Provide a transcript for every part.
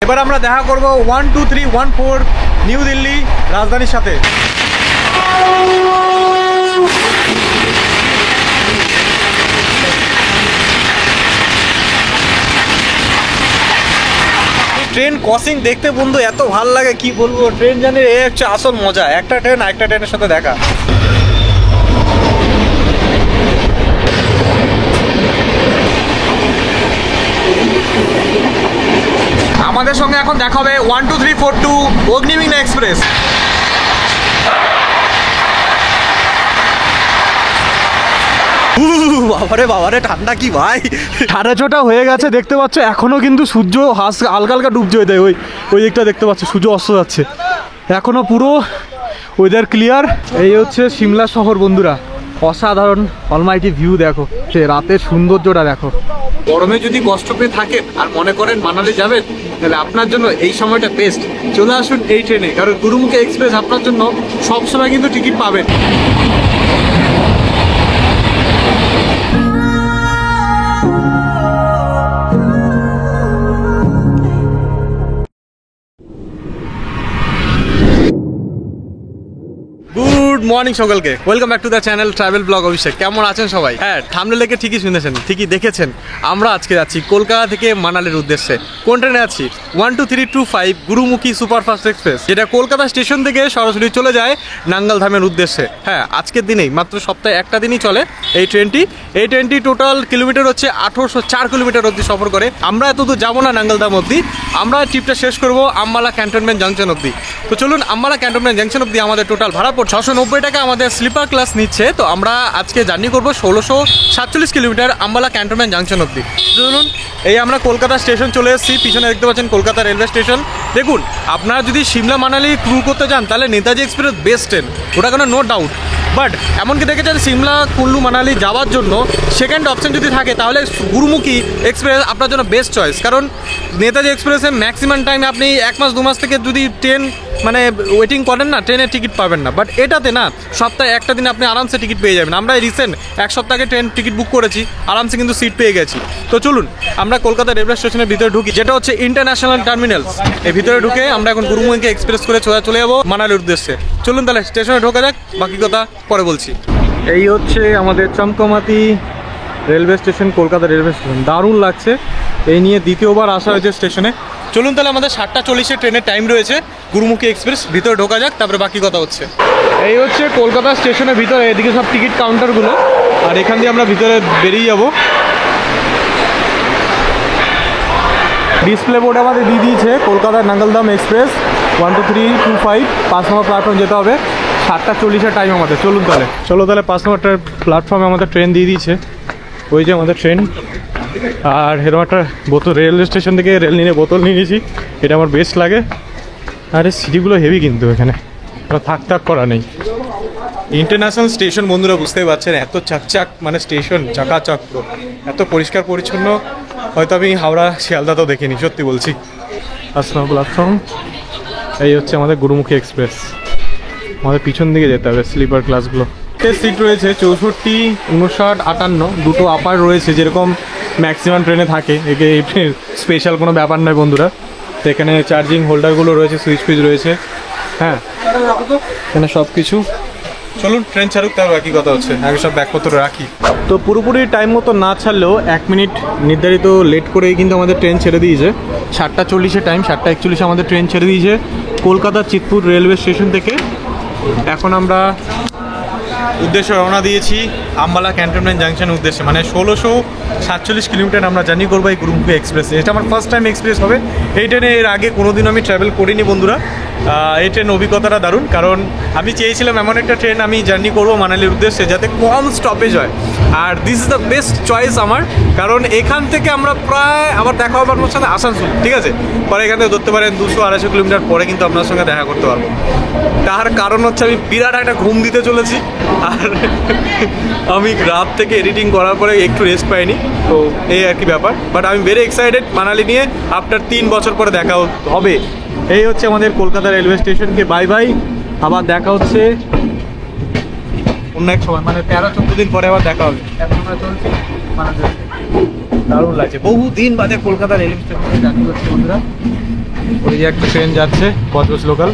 এবার আমরা দেখা করব 12314 নিউ দিল্লি রাজধানীর সাথে। ট্রেন ক্রসিং দেখতে বন্ধু এত ভালো লাগে কি বলবো, ট্রেন জার্নির এই হচ্ছে আসল মজা, একটা ট্রেন আরেকটা ট্রেনের সাথে দেখা। আমাদের সঙ্গে এখন দেখা হবে 12342 অগ্নিবীণা এক্সপ্রেস। বাবারে বাবারে ঠান্ডা কি ভাই, 6:30 হয়ে গেছে দেখতে পাচ্ছ, এখনো কিন্তু সূর্য হালকা হালকা ডুবছে। ওই দিকটা দেখতে পাচ্ছ সূর্য অস্ত যাচ্ছে, এখনো পুরো ওয়েদার ক্লিয়ার। এই হচ্ছে সিমলা শহর বন্ধুরা, অসাধারণ অলমাইটি ভিউ দেখো, সে রাতের সৌন্দর্যটা দেখো। গরমে যদি কষ্ট পেয়ে থাকেন আর মনে করেন মানালি যাবেন, তাহলে আপনার জন্য এই সময়টা বেস্ট। চলে আসুন এই ট্রেনে, কারণ গুরুমুখী এক্সপ্রেস আপনার জন্য সবসময় কিন্তু টিকিট পাবেন। গুড মর্নিং সকলকে, welcome back to the channel travel blog Abhishek. কেমন আছেন সবাই? হ্যাঁ, থাম্বনেল দেখে ঠিকই শুনেছেন, ঠিকই দেখেছেন। আমরা আজকে যাচ্ছি কলকাতা থেকে মানালির উদ্দেশ্যে। কোন ট্রেনে আছি? 12325 গুরুমুখী সুপারফাস্ট এক্সপ্রেস, যেটা কলকাতা স্টেশন থেকে সরাসরি চলে যায় নাঙ্গালধামের উদ্দেশ্যে। হ্যাঁ, আজকের দিনেই, মাত্র সপ্তাহে একটা দিনই চলে এই ট্রেনটি। টোটাল কিলোমিটার হচ্ছে 1804 কিলোমিটার অবধি সফর করে। আমরা এতদূর যাবো না নাঙ্গালধাম অবধি, আমরা ট্রিপটা শেষ করবো আম্বালা ক্যান্টনমেন্ট জাংশন অবধি। তো চলুন, আম্বালা ক্যান্টনমেন্ট জাংশন অবধি আমাদের টোটাল ভাড়া 690 টাকা আমাদের স্লিপার ক্লাস নিচ্ছে। তো আমরা আজকে জার্নি করবো 1647 কিলোমিটার আম্বালা ক্যান্টনমেন্ট জাংশন অবধি। চলুন, এই আমরা কলকাতা স্টেশন চলে এসেছি, পিছনে দেখতে পাচ্ছেন কলকাতা রেলওয়ে স্টেশন। দেখুন, আপনারা যদি সিমলা মানালি ক্রুজ করতে যান তাহলে নেতাজি এক্সপ্রেস বেস্ট ট্রেন, ওটা কোনো নো ডাউট। বাট এমনকি দেখেছেন সিমলা কুল্লু মানালি যাওয়ার জন্য সেকেন্ড অপশন যদি থাকে তাহলে গুরুমুখী এক্সপ্রেস আপনার জন্য বেস্ট চয়েস। কারণ নেতাজি এক্সপ্রেসে ম্যাক্সিমাম টাইম আপনি 1 মাস 2 মাস থেকে যদি ট্রেন মানে ওয়েটিং করেন না, ট্রেনের টিকিট পাবেন না। বাট এটাতে না, সপ্তাহে একটা দিন আপনি আরামসে টিকিট পেয়ে যাবেন। আমরা রিসেন্ট 1 সপ্তাহ আগে ট্রেন টিকিট বুক করেছি, আরামসে কিন্তু সিট পেয়ে গেছি। তো চলুন আমরা কলকাতা রেলওয়ে স্টেশনের ভিতরে ঢুকি, যেটা হচ্ছে ইন্টারন্যাশনাল টার্মিনালস। এই ভিতরে ঢুকে আমরা এখন গুরুমুখী এক্সপ্রেস করে চলে যাবো মানালির উদ্দেশ্যে। চলুন তাহলে স্টেশনে ঢোকা যাক, বাকি কথা পরে বলছি। এই হচ্ছে আমাদের চমকমাতি railway station, Kolkata railway station. দারুণ লাগছে, এই নিয়ে দ্বিতীয়বার আসা হয়েছে স্টেশনে। চলুন তাহলে, আমাদের 7:40 ট্রেনের টাইম রয়েছে গুরুমুখী এক্সপ্রেস, ভিতরে ঢোকা যাক, তারপরে বাকি কথা হচ্ছে। এই হচ্ছে কলকাতা স্টেশনের ভিতরে, এদিকে সব টিকিট কাউন্টারগুলো, আর এখান দিয়ে আমরা ভিতরে বেরিয়ে যাব। ডিসপ্লে বোর্ড আমাদের দিয়ে দিয়েছে কলকাতার নাঙ্গালধাম এক্সপ্রেস 12325, 5 নম্বর প্ল্যাটফর্ম যেতে হবে। 7:40 টাইম আমাদের। চলুন তাহলে, চলো তাহলে 5 নম্বর প্ল্যাটফর্মে আমাদের ট্রেন দিয়ে দিয়েছে। ওই যে আমাদের ট্রেন। আর এরকম একটা বোতল, রেলওয়ে স্টেশন থেকে রেল নিয়ে বোতল নিয়ে নিয়েছি, এটা আমার বেস্ট লাগে। আর এই সিটিগুলো হেভি কিন্তু, এখানে থাক করা নেই। ইন্টারন্যাশনাল স্টেশন বন্ধুরা, বুঝতেই পারছেন এত চাকচাক, মানে স্টেশন চাকাচাক, এত পরিষ্কার পরিচ্ছন্ন হয়তো আমি হাওড়া শিয়ালদাতেও দেখিনি, সত্যি বলছি। আসলাম প্ল্যাটফর্ম, এই হচ্ছে আমাদের গুরুমুখী এক্সপ্রেস। আমাদের পিছন দিকে যেতে হবে, স্লিপার ক্লাসগুলো। সিট রয়েছে 64, 59, 58, দুটো আপার রয়েছে, যেরকম ম্যাক্সিমাম ট্রেনে থাকে। একে স্পেশাল কোনো ব্যাপার নয় বন্ধুরা। তো এখানে চার্জিং হোল্ডারগুলো রয়েছে, সুইচ রয়েছে। হ্যাঁ, এখানে সব কিছু। চলুন ট্রেন ছাড়ুক, তার বাকি কথা হচ্ছে, আগে সব ব্যাগপত্র রাখি। তো পুরোপুরি টাইম মতো না ছাড়লেও 1 মিনিট নির্ধারিত লেট করেই কিন্তু আমাদের ট্রেন ছেড়ে দিয়েছে। 7:40 টাইম, 7:41 আমাদের ট্রেন ছেড়ে দিয়েছে কলকাতা চিতপুর রেলওয়ে স্টেশন থেকে। এখন আমরা উদ্দেশ্যে রওনা দিয়েছি আম্বালা ক্যান্টনমেন্ট জাংশনের উদ্দেশ্যে, মানে 1647 কিলোমিটার আমরা জার্নি করবো এই গুরুমুখী এক্সপ্রেসে। এটা আমার ফার্স্ট টাইম এক্সপ্রেস হবে এই ট্রেনে, এর আগে কোনোদিন আমি ট্রাভেল করিনি বন্ধুরা। এই ট্রেন অভিজ্ঞতাটা দারুণ, কারণ আমি চেয়েছিলাম এমন একটা ট্রেন আমি জার্নি করবো মানালির উদ্দেশ্যে যাতে কম স্টপেজ হয়। আর this is the best choice আমার, কারণ এখান থেকে আমরা প্রায় আবার দেখা হবে আপনার সাথে আসানসোল, ঠিক আছে? পরে এখান থেকে ধরতে পারেন 200-250 কিলোমিটার পরে কিন্তু আপনার সঙ্গে দেখা করতে পারবো। তার কারণ হচ্ছে আমি বিরাট একটা ঘুম দিতে চলেছি, আর আমি রাত থেকে এডিটিং করার পরে একটু রেস্ট পাইনি, তো এই আর কি ব্যাপার। বাট আমি ভেরি এক্সাইটেড মানালি নিয়ে, আফটার 3 বছর পরে দেখা হবে। এই হচ্ছে আমাদের কলকাতা রেলওয়ে স্টেশনকে বাই বাই, আবার দেখা হচ্ছে অন্য এক সময়, মানে 13-14 দিন পরে আবার দেখা হবে। এখন আমরা চলছি মানালি, দারুণ লাগছে, বহুদিন বাদে কলকাতা রেলওয়ে স্টেশনে জার্নি করছি বন্ধুরা। ওই যে একটা ট্রেন যাচ্ছে বজবজ লোকাল।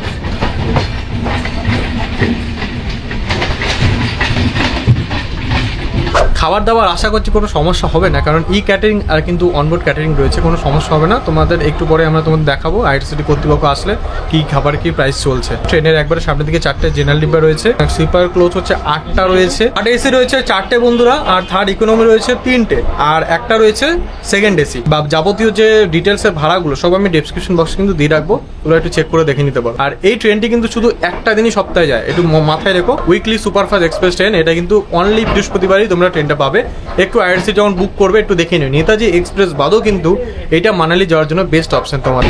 খাবার দাবার আশা করছি কোনো সমস্যা হবে না, কারণ ই ক্যাটারিং আর কিন্তু অনবোর্ড ক্যাটারিং রয়েছে, কোনো সমস্যা হবে না। তোমাদের একটু পরে আমরা তোমাদের দেখাবো আইআরসিটি কর্তৃপক্ষ আসলে কি খাবার কি প্রাইস চলছে। ট্রেনের একবারে সামনের দিকে 4টে জেনারেল ডিব্বা রয়েছে, স্লিপার ক্লোজ হচ্ছে 8টা রয়েছে, থার্ড এসি রয়েছে 4টে বন্ধুরা, আর থার্ড ইকোনমি রয়েছে 3টে, আর একটা রয়েছে সেকেন্ড এসি। বা যাবতীয় যে ডিটেলসের ভাড়াগুলো সব আমি ডেসক্রিপশন বক্সে কিন্তু দিয়ে রাখবো, ওগুলো একটু চেক করে দেখে নিতে পারো। আর এই ট্রেনটি কিন্তু শুধু একটা দিনই সপ্তাহে যায়, একটু মাথায় রেখো। উইকলি সুপারফাস্ট এক্সপ্রেস ট্রেন, এটা কিন্তু অনলি বৃহস্পতিবারই তোমরা ট্রেনটা পাবে। একটু আইআরসি যখন বুক করবে একটু দেখে নিও। নেতাজি এক্সপ্রেস বাদও কিন্তু এটা মানালি যাওয়ার জন্য বেস্ট অপশন তোমার।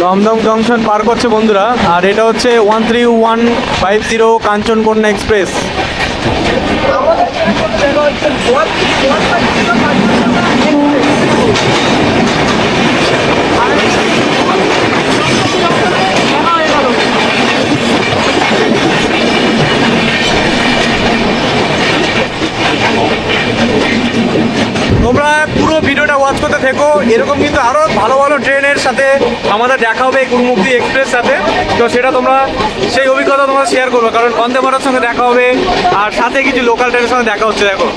দমদম জংশন পার করছে বন্ধুরা, আর এটা হচ্ছে 13150 কাঞ্চনকন্যা এক্সপ্রেস। তোমরা পুরো ভিডিওটা ওয়াচ করতে থেকো, এরকম কিন্তু আরো ভালো ভালো ট্রেনের সাথে আমাদের দেখা হবে গুরুমুক্তি এক্সপ্রেস সাথে। তো সেটা তোমরা সেই অভিজ্ঞতা তোমরা শেয়ার করবে, কারণ বন্দে ভারতের সঙ্গে দেখা হবে আর সাথে কিছু লোকাল ট্রেনের সঙ্গে দেখা হচ্ছে। দেখো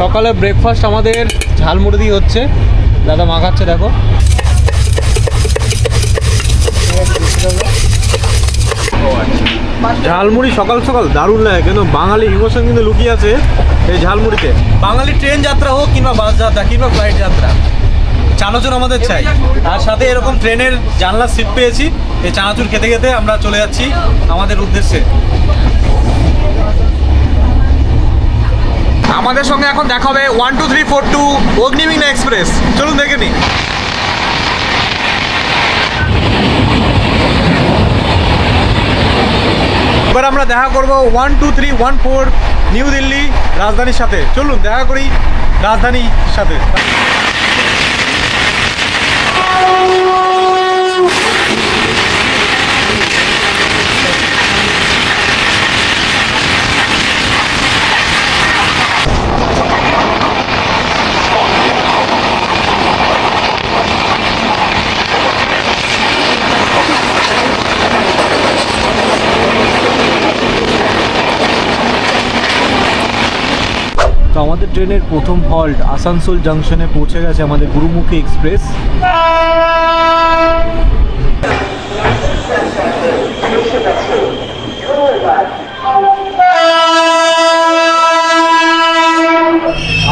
সকালে ব্রেকফাস্ট আমাদের ঝালমুড়ি দিয়ে হচ্ছে, দাদা মাখাচ্ছে দেখো। ঝালমুড়ি সকাল সকাল দারুণ লাগে, কিন্তু বাঙালি ইমোশন কিন্তু লুকিয়ে আছে এই ঝালমুড়িতে। বাঙালি ট্রেন যাত্রা হোক কিংবা বাস যাত্রা কিংবা ফ্লাইট যাত্রা, চানাচুর আমাদের চাই। আর সাথে এরকম ট্রেনের জানলার সিট পেয়েছি, এই চানাচুর খেতে খেতে আমরা চলে যাচ্ছি আমাদের উদ্দেশ্যে। আমাদের সঙ্গে এখন দেখা হবে 12342 অগ্নিবীণা এক্সপ্রেস, চলুন দেখে নিই। এবার আমরা দেখা করব 12314 নিউ দিল্লি রাজধানীর সাথে। চলুন দেখা করি রাজধানীর সাথে। আমাদের ট্রেনের প্রথম হল্ট আসানসোল জংশনে পৌঁছে গেছে আমাদের গুরুমুখী এক্সপ্রেস।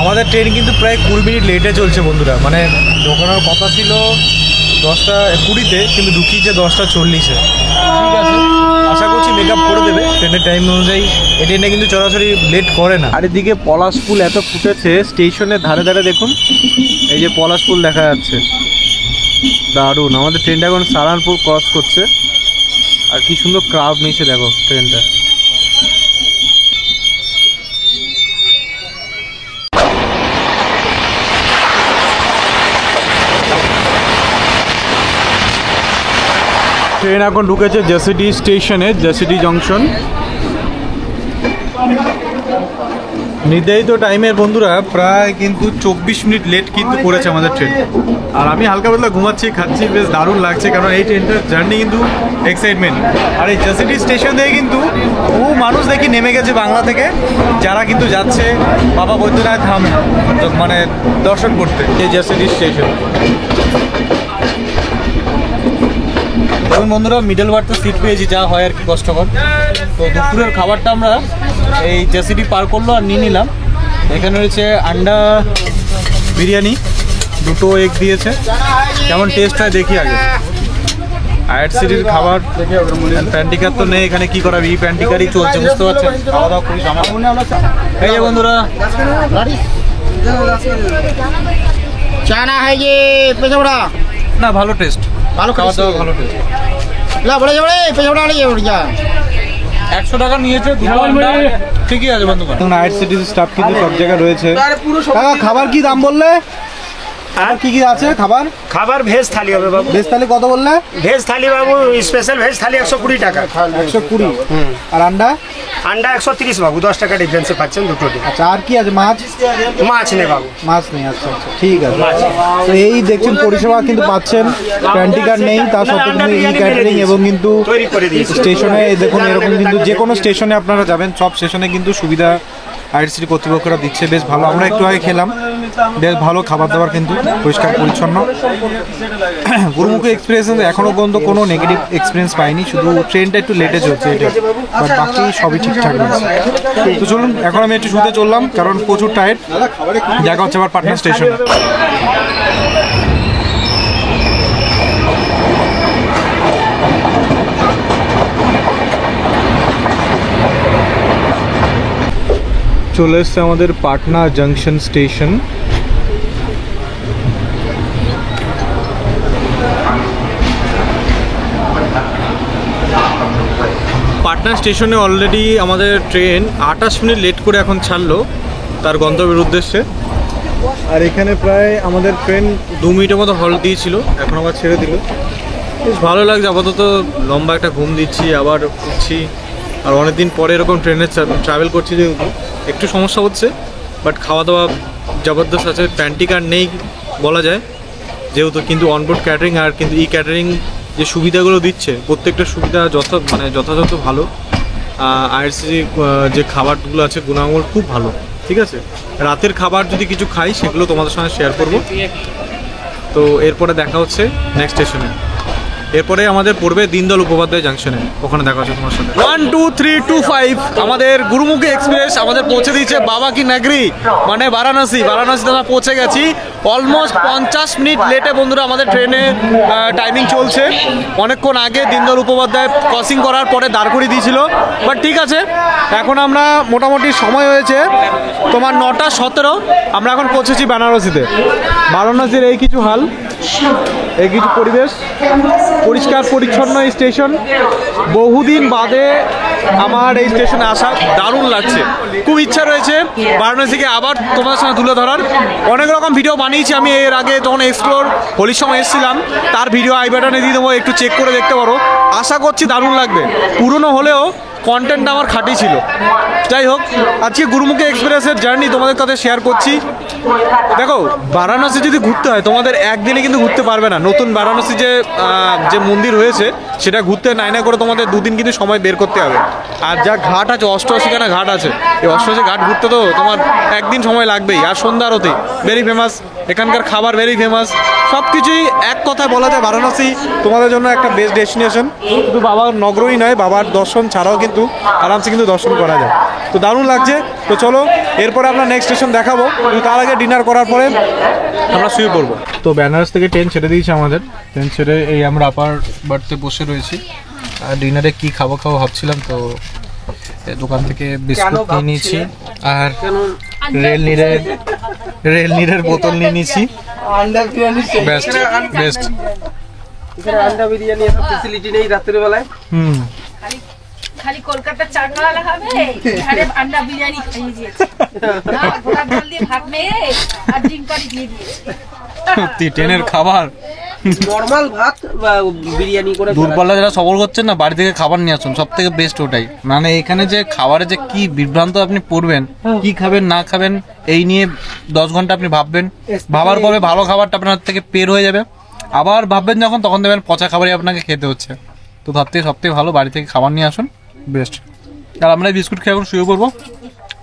আমাদের ট্রেন কিন্তু প্রায় 20 মিনিট লেটে চলছে বন্ধুরা, মানে ঢোকানোর কথা ছিল 10:20-তে, কিন্তু ঢুকিয়েছে 10:40-এ। ঠিক আছে, আশা করছি মেকআপ করে দেবে ট্রেনের টাইম অনুযায়ী। এই ট্রেনে কিন্তু সরাসরি লেট করে না। আর এদিকে পলাশ ফুল এত ফুটেছে স্টেশনের ধারে ধারে, দেখুন এই যে পলাশ ফুল দেখা যাচ্ছে, দারুণ। আমাদের ট্রেনটা এখন সারানপুর ক্রস করছে, আর কি সুন্দর ক্রাউড নিয়েছে দেখো ট্রেনটা। ট্রেন এখন ঢুকেছে জেসিডি স্টেশনে, জেসিডি জংশন। নির্ধারিত টাইমের বন্ধুরা প্রায় কিন্তু 24 মিনিট লেট কিন্তু করেছে আমাদের ট্রেন। আর আমি হালকা পাতলা ঘুমাচ্ছি, খাচ্ছি, বেশ দারুণ লাগছে, কারণ এই ট্রেনটার জার্নি কিন্তু এক্সাইটমেন্ট। আর এই জেসিডি স্টেশন থেকে কিন্তু বহু মানুষ দেখি নেমে গেছে বাংলা থেকে, যারা কিন্তু যাচ্ছে বাবা বৈদ্যনাথ ধাম মানে দর্শন করতে এই জেসিডি স্টেশন। দেখুন বন্ধুরা, মিডল বার্থে সিট পেয়েছি, যা হয় আর কি কষ্টকর। তো দুপুরের খাবারটা আমরা এই জেসিডি পার করলো আর নিয়ে নিলাম। এখানে রয়েছে আন্ডা বিরিয়ানি, 2 এগ দিয়েছে, কেমন টেস্ট হয় দেখি আগে। আইআরসিটির খাবার প্যান্টিকার তো নেই এখানে, কি করাবি, এই প্যান্টিকারই চলছে, বুঝতে পারছেন। খাওয়া দাওয়া করি এই যে বন্ধুরা, চানা হয় যে পেছাবড়া না ভালো টেস্ট, ভালো খাওয়া দাওয়া ভালো টেস্ট। লা বড়ে যাবে পেছাবড়া আড়ে যাবে যা 100 টাকা নিয়েছে, ঠিকই আছে বন্ধু। আইআরসিটির স্টাফ কিন্তু সব জায়গায় রয়েছে। কাকা খাবার কি দাম বললে? আর কি কি আছে খাবার? খাবার ভেজ থালি হবে বাবু। ভেজ থালি কত বললে? ভেজ থালি বাবু, স্পেশাল ভেজ থালি 120 টাকা। 120। আর আন্ডা? আন্ডা 130 বাবু, 10 টাকা ডিফারেন্সে পাচ্ছেন দুটো। আচ্ছা, আর কি আছে? মাছ? মাছ নেই বাবু। মাছ নেই। আচ্ছা আচ্ছা, ঠিক আছে। তো এই দেখছেন পরিষেবা কিন্তু পাচ্ছেন, প্যান্টি কার্ড নেই তা সত্ত্বেও কিন্তু ই ক্যাটারিং এবং কিন্তু তৈরি করে দিয়েছি স্টেশনে দেখুন এরকম কিন্তু যে কোনো স্টেশনে আপনারা যাবেন সব স্টেশনে কিন্তু সুবিধা আইআরসিটি কর্তৃপক্ষরা দিচ্ছে, বেশ ভালো। আমরা একটু আগে খেলাম, বেশ ভালো খাবার দাবার, কিন্তু পরিষ্কার পরিচ্ছন্ন। গুরুমুখী এক্সপিরিয়েন্স এখনও পর্যন্ত কোনো নেগেটিভ এক্সপিরিয়েন্স পাইনি, শুধু ট্রেনটা একটু লেটে চলছে এটা, বাট বাকি সবই ঠিকঠাক রয়েছে। তো চলুন এখন আমি একটু শুতে চললাম, কারণ প্রচুর টায়ার্ড। দেখা হচ্ছে আবার পাটনা স্টেশনে। চলে এসছে আমাদের পাটনা জাংশন স্টেশন। পাটনা স্টেশনে অলরেডি আমাদের ট্রেন 28 মিনিট লেট করে এখন ছাড়লো তার গন্তব্যের উদ্দেশ্যে। আর এখানে প্রায় আমাদের ট্রেন 2 মিনিটের মতো হল্ট দিয়েছিল, এখন আবার ছেড়ে দিল। বেশ ভালো লাগছে, আপাতত লম্বা একটা ঘুম দিচ্ছি, আবার উঠছি। আর অনেকদিন পরে এরকম ট্রেনে ট্রাভেল করছি, যেহেতু একটু সমস্যা হচ্ছে, বাট খাওয়া দাওয়া জবরদস্ত আছে। প্যান্টি কার্ড নেই বলা যায় যেহেতু, কিন্তু অনবোর্ড ক্যাটারিং আর কিন্তু ই ক্যাটারিং যে সুবিধাগুলো দিচ্ছে প্রত্যেকটা সুবিধা যথাযথ ভালো। আইআরসিটি যে খাবারগুলো আছে গুণাগুণ খুব ভালো, ঠিক আছে। রাতের খাবার যদি কিছু খাই সেগুলো তোমাদের সঙ্গে শেয়ার করব। তো এরপরে দেখা হচ্ছে নেক্সট স্টেশনে, এরপরে আমাদের পড়বে দীনদয়াল উপাধ্যায় জাংশনে, ওখানে দেখা হচ্ছে তোমার সাথে। 1 2 3 2 5 আমাদের গুরুমুখী এক্সপ্রেস আমাদের পৌঁছে দিয়েছে বাবা কি নাগরি, মানে বারাণসীতে আমরা পৌঁছে গেছি। অলমোস্ট 50 মিনিট লেটে বন্ধুরা আমাদের ট্রেনের টাইমিং চলছে। অনেকক্ষণ আগে দীনদয়াল উপাধ্যায় ক্রসিং করার পরে দাঁড় করিয়ে দিয়েছিল, বাট ঠিক আছে। এখন আমরা মোটামুটি সময় হয়েছে তোমার 9:17, আমরা এখন পৌঁছেছি বেনারসিতে। বারাণসীর এই কিছু হাল, এই কিছু পরিবেশ, পরিষ্কার পরিচ্ছন্ন এই স্টেশন। বহুদিন বাদে আমার এই স্টেশনে আসা দারুণ লাগছে, খুব ইচ্ছা রয়েছে বারাণসীকে আবার তোমাদের সঙ্গে তুলে ধরার। অনেক রকম ভিডিও বানিয়েছি আমি এর আগে, যখন এক্সপ্লোর হোলির সময় এসেছিলাম তার ভিডিও আই বাটনে দিয়ে দেবো, একটু চেক করে দেখতে পারো। আশা করছি দারুণ লাগবে, পুরনো হলেও কন্টেন্ট আমার খাঁটি ছিল। যাই হোক, আজকে গুরুমুখী এক্সপ্রেসের জার্নি তোমাদের সাথে শেয়ার করছি। দেখো, বারাণসী যদি ঘুরতে হয় তোমাদের একদিনে কিন্তু ঘুরতে পারবে না। নতুন বারাণসী যে মন্দির হয়েছে সেটা ঘুরতে নাই না করে তোমাদের 2 দিন কিন্তু সময় বের করতে হবে। আর যা ঘাট আছে, 88খানা ঘাট আছে, এই 88 ঘাট ঘুরতে তো তোমার একদিন সময় লাগবেই। আর সন্ধ্যা আরতি ভেরি ফেমাস, এখানকার খাবার ভেরি ফেমাস, সব কিছুই এক কথায় বলা যায় বারাণসী তোমাদের জন্য একটা বেস্ট ডেস্টিনেশন। শুধু বাবার নগরই নয়, বাবার দর্শন ছাড়াও কিন্তু আরামসে কিন্তু দর্শন করা যায়। তো দারুণ লাগছে। তো চলো এরপরে আমরা নেক্সট স্টেশন দেখাবো, কিন্তু তার আগে ডিনার করার পরে আমরা শুয়ে পড়বো। তো বেনারস থেকে ট্রেন ছেড়ে দিয়েছে আমাদের, ট্রেন ছেড়ে এই আমরা আপার বার্থে বসে রয়েছি। আর ডিনারে কি খাবো ভাবছিলাম, তো দোকান থেকে বিস্কুট নিয়ে নিয়েছি আর রেল নিরের বোতল নিয়ে নিয়েছি। বেস্ট বেস্ট আন্ডা বিরিয়ানি এত ফ্যাসিলিটি নেই রাতের বেলায়। খালি কলকাতার চাটওয়ালা খাবে, আরে আন্ডা বিরিয়ানি খাইয়ে দিয়েছে, ঘোড়ার জল দিয়ে ভাত মেয়ে আর ডিম কারি দিয়ে দিয়েছে। সত্যি ট্রেনের খাবার নরমাল ভাত বা বিরিয়ানি করে দূরপাল্লা যারা সফর করছেন না, বাড়ি থেকে খাবার নিয়ে আসুন, সব থেকে বেস্ট ওটাই। মানে এখানে যে খাবারে যে কি বিভ্রান্ত আপনি পড়বেন, কি খাবেন না খাবেন এই নিয়ে 10 ঘন্টা আপনি ভাববেন, ভাবার পরে ভালো খাবারটা আপনার থেকে পের হয়ে যাবে। আবার ভাববেন যখন, তখন দেবেন পচা খাবারই আপনাকে খেতে হচ্ছে। তো তার থেকে সব থেকে ভালো বাড়ি থেকে খাবার নিয়ে আসুন, বেস্ট। আর আমরা বিস্কুট খেয়ে এখন শুয়ে পড়বো।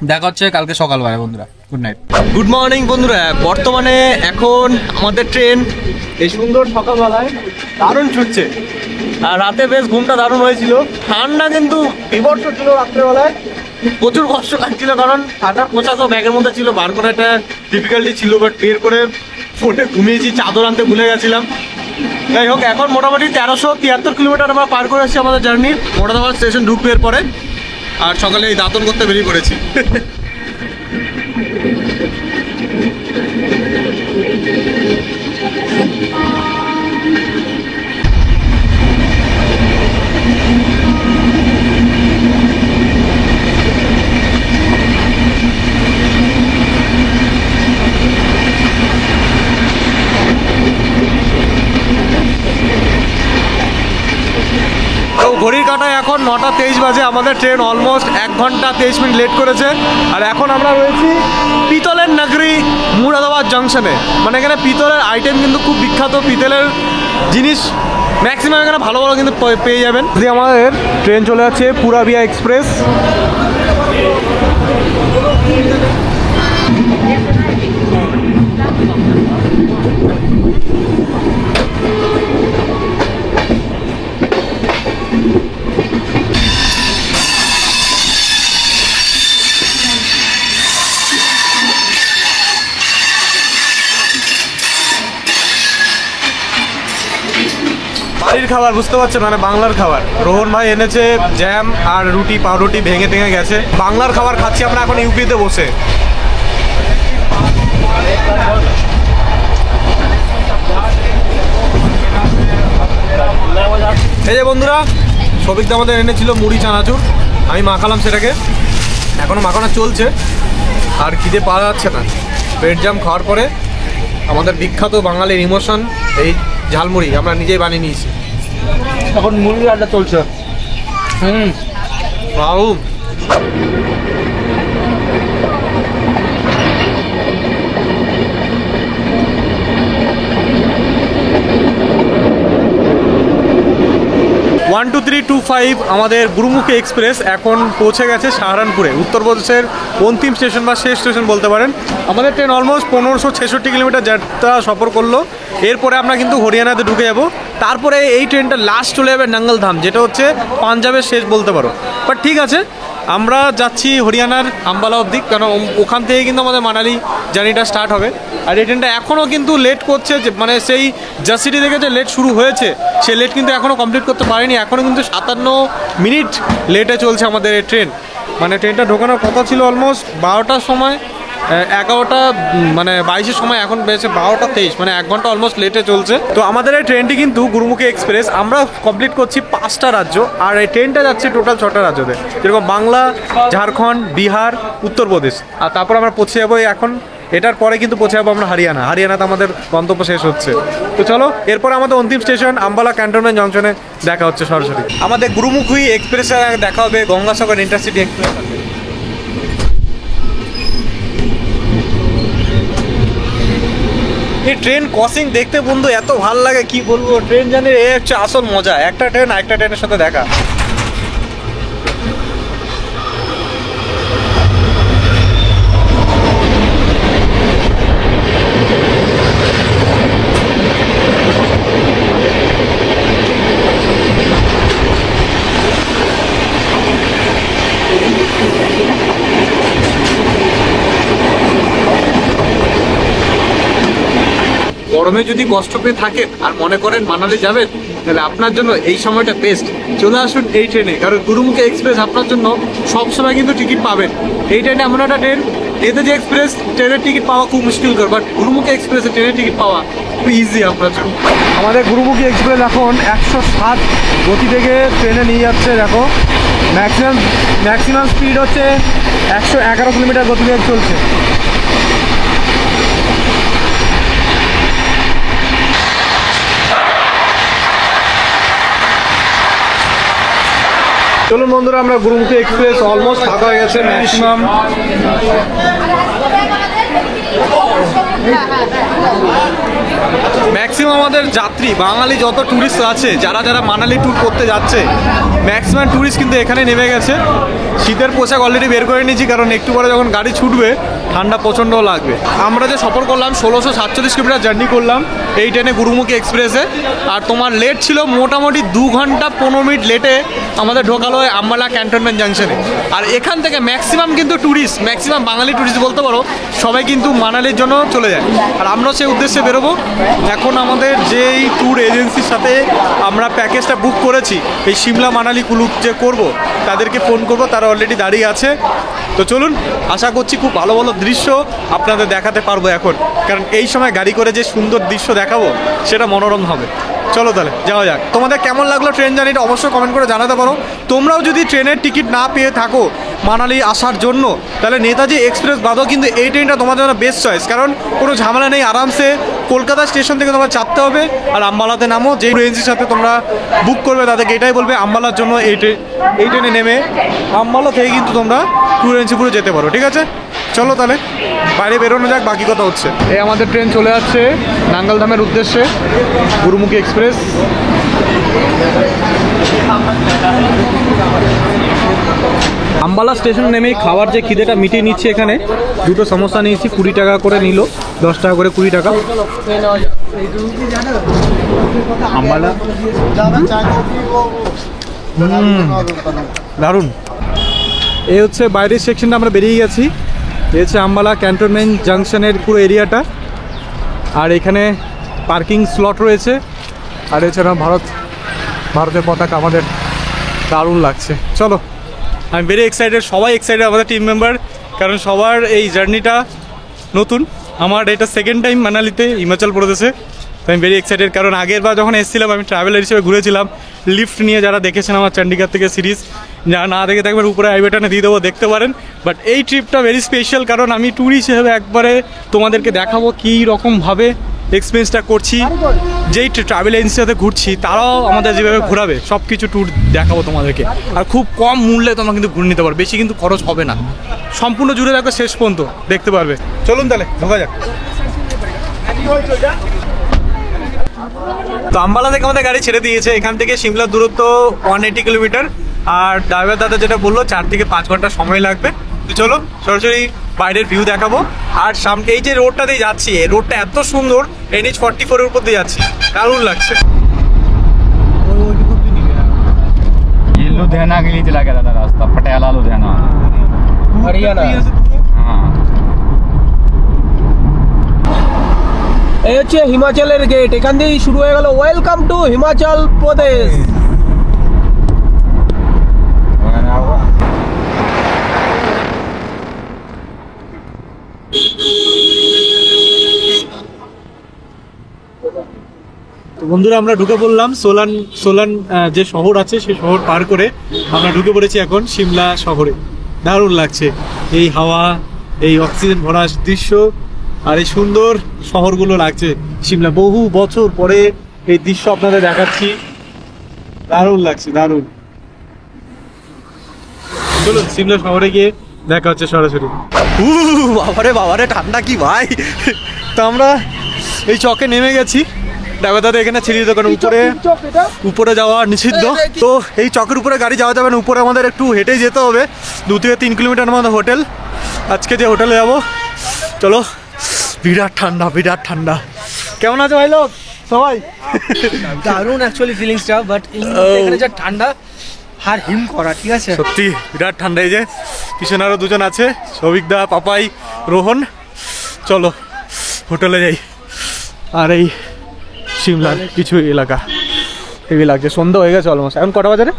দেখা হচ্ছে কালকে সকালবেলা বন্ধুরা। গুড নাইট, গুড মর্নিং বন্ধুরা। বর্তমানে এখন আমাদের ট্রেন এই সুন্দর সকালবেলায় দারুণ ছুটছে, আর রাতে বেশ ঘুমটা দারুণ হয়েছিল। ঠান্ডা কিন্তু বিবর্ষ ছিল রাত্রেবেলায়, প্রচুর কষ্ট লাগছিল, কারণ ঠান্ডার পোশাক তো ব্যাগের মধ্যে ছিল, বার করা একটা ডিফিকাল্টি ছিল, বাট বের করে ফোনে ঘুমিয়েছি, চাদর আনতে ভুলে গেছিলাম। যাই হোক, এখন মোটামুটি 1373 কিলোমিটার আমরা পার করে আসছি আমাদের জার্নির। মোটাদাবাদ স্টেশন ঢুকবে এরপরে, আর সকালে এই দাঁতন করতে বেরিয়ে পড়েছি। এখন 9:23 বাজে, আমাদের ট্রেন অলমোস্ট 1 ঘন্টা 23 মিনিট লেট করেছে। আর এখন আমরা রয়েছি পিতলের নগরী মুরাদাবাদ জংশনে। মানে এখানে পিতলের আইটেম কিন্তু খুব বিখ্যাত, পিতলের জিনিস ম্যাক্সিমাম এখানে ভালো ভালো কিন্তু পেয়ে যাবেন। যে আমাদের ট্রেন চলে যাচ্ছে পুরাবিয়া এক্সপ্রেস। বাড়ির খাবার বুঝতে পারছেন, মানে বাংলার খাবার। রোহন ভাই এনেছে জ্যাম আর রুটি, পাউরুটি ভেঙে টেঙে গেছে। বাংলার খাবার খাচ্ছি আমরা এখন ইউপিতে বসে। এই যে বন্ধুরা, সবিক দা আমাদের এনেছিল মুড়ি চানাচুর, আমি মাখালাম সেটাকে, এখনো মাখানো চলছে। আর খিদে পাওয়া যাচ্ছে না। পেট জ্যাম খাওয়ার পরে আমাদের বিখ্যাত বাঙালির ইমোশন এই ঝালমুড়ি আমরা নিজেই বানিয়ে নিয়েছি। এখন মুড়ির আড্ডা চলছে। বাবু 12325 আমাদের গুরুমুখী এক্সপ্রেস এখন পৌঁছে গেছে সাহারানপুরে, উত্তরপ্রদেশের অন্তিম স্টেশন বা শেষ স্টেশন বলতে পারেন। আমাদের ট্রেন অলমোস্ট 1566 কিলোমিটার যাত্রা সফর করলো। এরপরে আমরা কিন্তু হরিয়ানাতে ঢুকে যাব। তারপরে এই ট্রেনটা লাস্ট চলে যাবে নাঙ্গলধাম, যেটা হচ্ছে পাঞ্জাবের শেষ বলতে পারো। বাট ঠিক আছে, আমরা যাচ্ছি হরিয়ানার আম্বালা অবধি, কারণ ওখান থেকে কিন্তু আমাদের মানালি জার্নিটা স্টার্ট হবে। আর এই ট্রেনটা এখনও কিন্তু লেট করছে, যে মানে সেই জার্সিটি থেকে যে লেট শুরু হয়েছে সেই লেট কিন্তু এখনও কমপ্লিট করতে পারেনি। এখনও কিন্তু 57 মিনিট লেটে চলছে আমাদের এই ট্রেন। মানে ট্রেনটা ঢোকানোর কথা ছিল অলমোস্ট 12টার সময়, 11টা মানে 22-এর সময়, এখন বেড়েছে 12টা 23, মানে 1 ঘন্টা অলমোস্ট লেটে চলছে। তো আমাদের এই ট্রেনটি কিন্তু গুরুমুখী এক্সপ্রেস, আমরা কমপ্লিট করছি 5টা রাজ্য, আর এই ট্রেনটা যাচ্ছে টোটাল 6টা রাজ্যতে, যেরকম বাংলা, ঝাড়খণ্ড, বিহার, উত্তরপ্রদেশ। আর তারপর আমরা পৌঁছে যাবো এখন, এটার পরে কিন্তু পৌঁছে যাবো আমরা হরিয়ানাতে আমাদের গন্তব্য শেষ হচ্ছে। তো চলো, এরপর আমাদের অন্তিম স্টেশন আম্বালা ক্যান্টনমেন্ট জংশনে দেখা হচ্ছে সরাসরি। আমাদের গুরুমুখী এক্সপ্রেসে দেখা হবে গঙ্গাসাগর ইন্টারসিটি এক্সপ্রেস। এই ট্রেন ক্রসিং দেখতে বন্ধু এত ভালো লাগে, কি বলবো। ট্রেন জানি এ হচ্ছে আসল মজা, একটা ট্রেন একটা ট্রেনের সাথে দেখা। গরমে যদি কষ্ট পেয়ে থাকেন আর মনে করেন মানালি যাবেন, তাহলে আপনার জন্য এই সময়টা বেস্ট। চলে আসুন এই ট্রেনে, কারণ গুরুমুখী এক্সপ্রেস আপনার জন্য সবসময় কিন্তু টিকিট পাবেন। এই ট্রেনে এমন একটা ট্রেন, এতে যে এক্সপ্রেস ট্রেনের টিকিট পাওয়া খুব মুশকিল, বাট গুরুমুখী এক্সপ্রেসে ট্রেনের টিকিট পাওয়া খুব ইজি আপনার জন্য। আমাদের গুরুমুখী এক্সপ্রেস এখন 107 গতি থেকে ট্রেনে নিয়ে যাচ্ছে। দেখো ম্যাক্সিমাম স্পিড হচ্ছে 111 কিলোমিটার গতি বেগে চলছে। চলুন বন্ধুরা, আমরা গুরুমুখী এক্সপ্রেস অলমোস্ট ফাঁকা হয়ে গেছে। ম্যাক্সিমাম আমাদের যাত্রী বাঙালি যত ট্যুরিস্ট আছে, যারা মানালি ট্যুর করতে যাচ্ছে, ম্যাক্সিমাম ট্যুরিস্ট কিন্তু এখানে নেমে গেছে। শীতের পোশাক অলরেডি বের করে নিয়েছি, কারণ একটু পরে যখন গাড়ি ছুটবে ঠান্ডা প্রচণ্ড লাগবে। আমরা যে সফর করলাম 1647 কিলোমিটার জার্নি করলাম এই ট্রেনে গুরুমুখী এক্সপ্রেসে। আর তোমার লেট ছিল মোটামুটি 2 ঘন্টা 15 মিনিট লেটে আমাদের ঢোকালো আম্বালা ক্যান্টনমেন্ট জাংশনে। আর এখান থেকে ম্যাক্সিমাম কিন্তু ট্যুরিস্ট, ম্যাক্সিমাম বাঙালি ট্যুরিস্ট বলতে পারো, সবাই কিন্তু মানালির জন্য চলে যায়। আর আমরা সেই উদ্দেশ্যে বেরোবো। এখন আমাদের যেই ট্যুর এজেন্সির সাথে আমরা প্যাকেজটা বুক করেছি, এই সিমলা মানালি কুলু যে করবো, তাদেরকে ফোন করবো, তারা অলরেডি দাঁড়িয়ে আছে। তো চলুন, আশা করছি খুব ভালো ভালো দৃশ্য আপনাদের দেখাতে পারবো এখন, কারণ এই সময় গাড়ি করে যে সুন্দর দৃশ্য দেখাবো সেটা মনোরম হবে। চলো তাহলে যাওয়া যাক। তোমাদের কেমন লাগলো ট্রেন জার্নিটা অবশ্যই কমেন্ট করে জানাতে পারো। তোমরাও যদি ট্রেনের টিকিট না পেয়ে থাকো মানালি আসার জন্য, তাহলে নেতাজি এক্সপ্রেস বাদও কিন্তু এই ট্রেনটা তোমাদের জন্য বেস্ট চয়েস, কারণ কোনো ঝামেলা নেই, আরামসে কলকাতা স্টেশন থেকে তোমরা চাপতে হবে আর আম্বালাতে নামো। যে এজেন্সির সাথে তোমরা বুক করবে তাদেরকে এটাই বলবে আম্বালার জন্য এই ট্রেনে নেমে আম্বালা থেকে কিন্তু তোমরা ট্যুর এজেন্সি পুরো যেতে পারো। ঠিক আছে, চলো তাহলে বাইরে বেরোনো যাক, বাকি কথা হচ্ছে। এই আমাদের ট্রেন চলে যাচ্ছে নাঙ্গলধামের উদ্দেশ্যে, গুরুমুখী এক্সপ্রেস। আম্বালা স্টেশন নেমেই খাবার যে খিদেটা মিটিয়ে নিচ্ছে, এখানে দুটো সমোসা নিয়েছি, 20 টাকা করে নিল, 10 টাকা করে 20 টাকা। আম্বালা দারুণ। এই হচ্ছে বাইরের সেকশনটা, আমরা বেরিয়ে গেছি। এই হচ্ছে আম্বালা ক্যান্টনমেন্ট জাংশনের পুরো এরিয়াটা, আর এখানে পার্কিং স্লট রয়েছে। আর এছাড়া ভারতের পতাকা আমাদের দারুণ লাগছে। চলো, আমি ভেরি এক্সাইটেড, সবাই এক্সাইটেড আমাদের টিম মেম্বার, কারণ সবার এই জার্নিটা নতুন। আমার এটা সেকেন্ড টাইম মানালিতে, হিমাচল প্রদেশে। তো আমি ভেরি এক্সাইটেড, কারণ আগের বার যখন এসেছিলাম আমি ট্রাভেলার হিসেবে ঘুরেছিলাম লিফট নিয়ে। যারা দেখেছেন আমার চণ্ডীগড় থেকে সিরিজ, যারা না দেখে থাকবেন উপরে আই বাটনে দিয়ে দেবো, দেখতে পারেন। বাট এই ট্রিপটা ভেরি স্পেশাল, কারণ আমি ট্যুরিস্ট হিসেবে একবারে তোমাদেরকে দেখাবো কী রকমভাবে এক্সপিরিয়েন্সটা করছি। যেই ট্রাভেল এজেন্সির সাথে ঘুরছি তারাও আমাদের যেভাবে ঘোরাবে সব কিছু ট্যুর দেখাবো তোমাদেরকে। আর খুব কম মূল্যে তোমরা কিন্তু ঘুরে নিতে পারবে, বেশি কিন্তু খরচ হবে না। সম্পূর্ণ জুড়ে দেখো, শেষ পর্যন্ত দেখতে পারবে। চলুন তাহলে ঢোকা যাক। তো আম্বালা থেকে আমাদের গাড়ি ছেড়ে দিয়েছে। এখান থেকে সিমলার দূরত্ব 180 কিলোমিটার, আর ড্রাইভার দাদা যেটা বললো 4 থেকে 5 ঘন্টা সময় লাগবে। তো চলো সরাসরি বাইরের ভিউ দেখাবো। আর সামনে এই যে রোডটা দিয়ে যাচ্ছি, এই রোডটা এত সুন্দর, NH 44 এর উপর দিয়ে যাচ্ছি, দারুণ লাগছে। ये लुधियाना के लिए चला गया था रास्ता, पटियाला लुधियाना। হরিয়ানা। हाँ, এই হচ্ছে হিমাচলের গেট, এখান দিয়েই শুরু হয়ে গেল ওয়েলকাম টু হিমাচল প্রদেশ। তো বন্ধুরা আমরা ঢুকে পড়লাম সোলান যে শহর আছে সেই শহর পার করে আমরা ঢুকে পড়েছি এখন সিমলা শহরে। দারুণ লাগছে এই হাওয়া, এই অক্সিজেন ভরা দৃশ্য, আর এই সুন্দর শহরগুলো লাগছে সিমলা। বহু বছর পরে এই দৃশ্য আপনাদের দেখাচ্ছি, দারুণ লাগছে, দারুণ। চলুন সিমলা শহরে গিয়ে দেখা হচ্ছে সরাসরি। বাবারে বাবারে ঠান্ডা কি ভাই! তো আমরা এই চকে নেমে গেছি, দেখো দাদা এখানে ছেড়ে দোকান উপরে যাওয়া নিষিদ্ধ। তো এই চকের উপরে গাড়ি যাওয়া যাবে না, উপরে আমাদের একটু হেঁটেই যেতে হবে। 2 থেকে 3 কিলোমিটার আমাদের হোটেল, আজকে যে হোটেলে যাবো। চলো, বিরাট ঠান্ডা, বিরাট ঠান্ডা। কেমন আছে ভাই লোক সবাই? দারুণ অ্যাকচুয়ালি ফিলিংসটা, বাট এখানে যা ঠান্ডা আর হিম করা, ঠিক আছে সত্যি বিরাট ঠান্ডা। এই যে পিছনে আরো দুজন আছে, সৌভিকদা, পাপাই, রোহন। চলো হোটেলে যাই। আর এই সিমলার কিছু এলাকা হেভি লাগছে। সন্ধ্যা হয়ে গেছে অলমোস্ট। এখন কটা বাজে রে?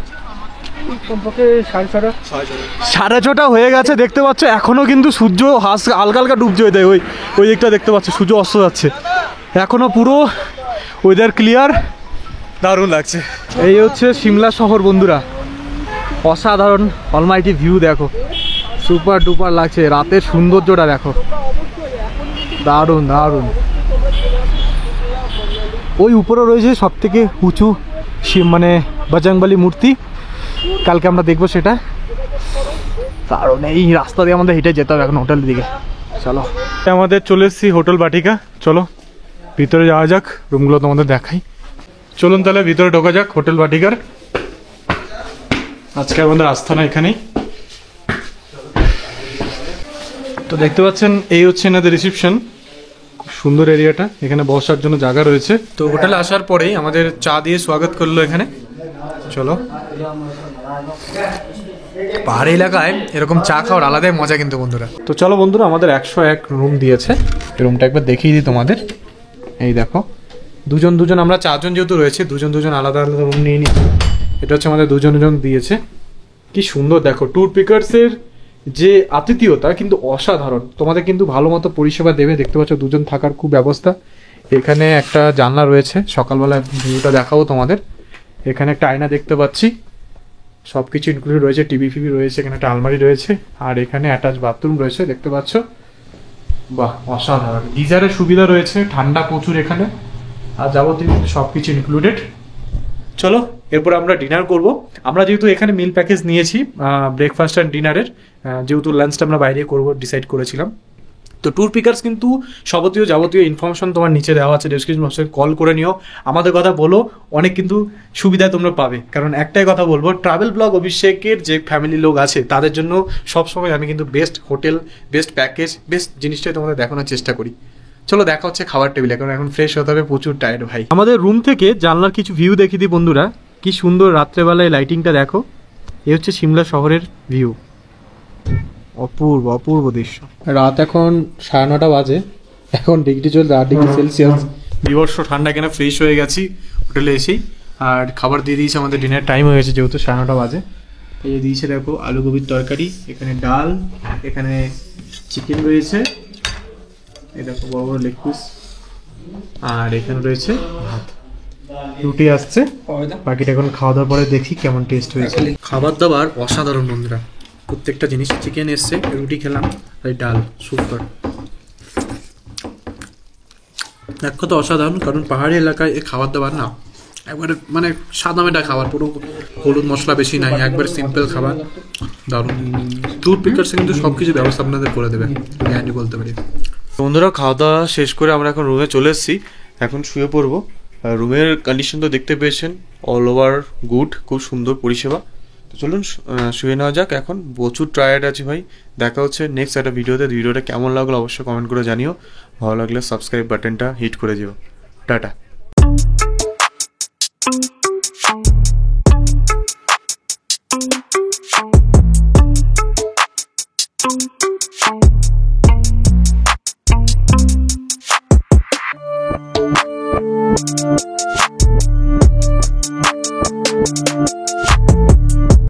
কমপক্ষে 6:30। 6:30 হয়ে গেছে, দেখতে পাচ্ছ এখনো কিন্তু সূর্য হালকা হালকা ডুবছে। ওই দিকটা দেখতে পাচ্ছ, সূর্য অস্ত যাচ্ছে এখনো, পুরো ওয়েদার ক্লিয়ার, দারুণ লাগছে। এই হচ্ছে সিমলা শহর বন্ধুরা, অসাধারণ অলমাইটি ভিউ দেখো, সুপার ডুপার লাগছে। রাতের সৌন্দর্যটা দেখো, দারুণ দারুণ। ওই উপরে রয়েছে সব থেকে উঁচু মানে বজরংবলী মূর্তি, কালকে আমরা দেখবো সেটা। কারণ এই রাস্তা দিয়ে আমাদের হেঁটে যেতে হবে এখন হোটেলের দিকে। চলো, আমাদের চলে এসেছি হোটেল বাটিকা। চলো ভিতরে যাওয়া যাক, রুমগুলো তোমাদের দেখাই। চলুন তাহলে ভিতরে ঢোকা যাক হোটেল বাটিকার। আজকে আমাদের আস্থানা এখানেই। তো দেখতে পাচ্ছেন এই হচ্ছে এনাদের রিসেপশন, খুব সুন্দর এরিয়াটা, এখানে বসার জন্য জায়গা রয়েছে। তো হোটেলে আসার পরেই আমাদের চা দিয়ে স্বাগত করলো এখানে। চলো, পাহাড়ি এলাকায় এরকম চা খাওয়ার আলাদাই মজা কিন্তু বন্ধুরা। তো চলো বন্ধুরা, আমাদের 101 রুম দিয়েছে, এই রুমটা একবার দেখিয়ে দিই তোমাদের। এই দেখো, দুজন আমরা 4 জন যেহেতু রয়েছে, দুজন আলাদা আলাদা রুম নিয়ে নিই। এটা হচ্ছে আমাদের দুজন দিয়েছে। কি সুন্দর দেখো, ট্যুর পিকার্সের যে আতিথেয়তা কিন্তু অসাধারণ। তোমাদের কিন্তু ভালো মতো পরিষেবা দেবে। দেখতে পাচ্ছ 2 জন থাকার খুব ব্যবস্থা। এখানে একটা জানলা রয়েছে, সকালবেলা ভিউটা দেখাবো তোমাদের। এখানে একটা আয়না দেখতে পাচ্ছি, সব কিছু ইনক্লুড রয়েছে, টিভি ফিভি রয়েছে, এখানে একটা আলমারি রয়েছে, আর এখানে অ্যাটাচ বাথরুম রয়েছে দেখতে পাচ্ছ। বাহ অসাধারণ, গিজারের সুবিধা রয়েছে, ঠান্ডা প্রচুর এখানে, আর যাবতীয় সব কিছু ইনক্লুডেড। চলো এরপর আমরা ডিনার করব। আমরা যেহেতু এখানে মিল প্যাকেজ নিয়েছি ব্রেকফাস্ট অ্যান্ড ডিনারের, যেহেতু লাঞ্চটা আমরা বাইরে করব ডিসাইড করেছিলাম। তো ট্যুর পিকার্স কিন্তু যাবতীয় ইনফরমেশন তোমার নিচে দেওয়া আছে ডেসক্রিপশন বক্সে, কল করে নিও, আমাদের কথা বলো, অনেক কিন্তু সুবিধা তোমরা পাবে। কারণ একটাই কথা বলবো, ট্রাভেল ব্লগ অভিষেকের যে ফ্যামিলি লোক আছে তাদের জন্য সবসময় আমি কিন্তু best hotel, best package, best জিনিসটাই তোমাদের দেখানোর চেষ্টা করি। চলো দেখা হচ্ছে খাবার টেবিলে, কারণ এখন ফ্রেশ হতে হবে, প্রচুর টায়ার্ড ভাই। আমাদের রুম থেকে জানলার কিছু ভিউ দেখিয়ে দিই বন্ধুরা, কি সুন্দর রাত্রেবেলায় লাইটিংটা দেখো। এ হচ্ছে সিমলা শহরের ভিউ, অপূর্ব অপূর্ব দৃশ্য। রাত এখন 9:30 বাজে, এখন ডিগ্রি চলছে 8 ডিগ্রি সেলসিয়াস, বিবর্ষ ঠান্ডা, কেন ফ্রেশ হয়ে গেছি হোটেলে এসেই। আর খাবার দিয়ে দিয়েছে, আমাদের ডিনার টাইম হয়ে গেছে যেহেতু 9:30 বাজে। এই যে দিয়েছে দেখো আলু গোবির তরকারি, এখানে ডাল, এখানে চিকেন রয়েছে, এই দেখো বড় বড় লেগ পিস, আর এখানে রয়েছে ভাত, রুটি আসছে। বাকিটা এখন খাওয়া দাওয়ার পরে দেখি কেমন টেস্ট হয়েছে। খাবার দাবার অসাধারণ বন্ধুরা, প্রত্যেকটা জিনিস, চিকেন এসছে, রুটি খেলাম, আর ডাল সুপার, এক কথা অসাধারণ। কারণ পাহাড়ি এলাকায় এই খাবার দাবার না একবারে মানে সাদামেটা খাবার, পুরো হলুদ মশলা বেশি নাই, একবার সিম্পল খাবার, দারুণ। ট্যুর পিকার্সে কিন্তু সব কিছু ব্যবস্থা আপনাদের করে দেবে, গ্যারান্টি বলতে পারি। বন্ধুরা খাওয়া দাওয়া শেষ করে আমরা এখন রুমে চলে এসেছি, এখন শুয়ে পড়বো। রুমের কন্ডিশন তো দেখতে পেয়েছেন, অল ওভার গুড, খুব সুন্দর পরিষেবা। তো চলুন শুয়ে নেওয়া যাক, এখন প্রচুর টায়ার্ড আছি ভাই। দেখা হচ্ছে নেক্সট একটা ভিডিওতে। ভিডিওটা কেমন লাগলো অবশ্যই কমেন্ট করে জানিও, ভালো লাগলে সাবস্ক্রাইব বাটনটা হিট করে দিও। টাটা।